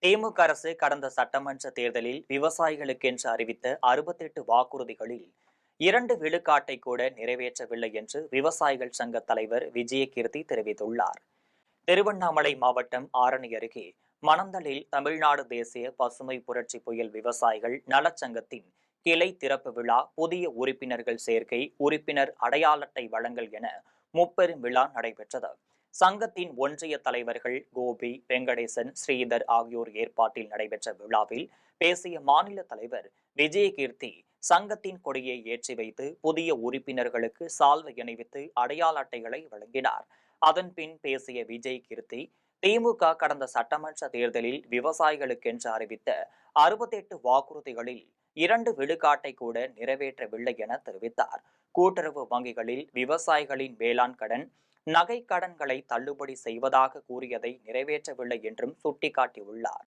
திமுக அரசு கடந்த சட்டமன்ற தேர்தலில் விவசாயிகளுக்கென்று அறிவித்த 68 வாக்குறுதிகளில் 2 விழுக்காட்டை கூட நிறைவேற்றவில்லை என்று விவசாயிகள் சங்க தலைவர் விஜயகீர்த்தி தெரிவித்துள்ளார். திருவண்ணாமலை மாவட்டம் ஆரணி அருகே மணந்தலில் தமிழ்நாடு தேசிய பசுமை புரட்சி புயல் விவசாயிகள் நலச்சங்கத்தின் கிளை திறப்பு விழா, புதிய உறுப்பினர்கள் சேர்க்கை, உறுப்பினர் அடையாள அட்டை வழங்கல் என முப்பெரும் விழா நடைபெற்றது. சங்கத்தின் ஒன்றிய தலைவர்கள் கோபி, வெங்கடேசன், ஸ்ரீதர் ஆகியோர் ஏற்பாட்டில் நடைபெற்ற விழாவில் பேசிய மாநில தலைவர் விஜயகீர்த்தி, சங்கத்தின் கொடியை ஏற்றி வைத்து புதிய உறுப்பினர்களுக்கு சால்வை அணிவித்து அடையாள அட்டைகளை வழங்கினார். அதன்பின் பேசிய விஜயகீர்த்தி, திமுக கடந்த சட்டமன்ற தேர்தலில் விவசாயிகளுக்கென்று அறிவித்த 68 வாக்குறுதிகளில் 2 விழுக்காட்டை கூட நிறைவேற்றவில்லை என தெரிவித்தார். கூட்டுறவு வங்கிகளில் விவசாயிகளின் வேளாண் கடன், நகை கடன்களை தள்ளுபடி செய்வதாக கூறியதை நிறைவேற்றவில்லை என்றும் சுட்டிக்காட்டியுள்ளார்.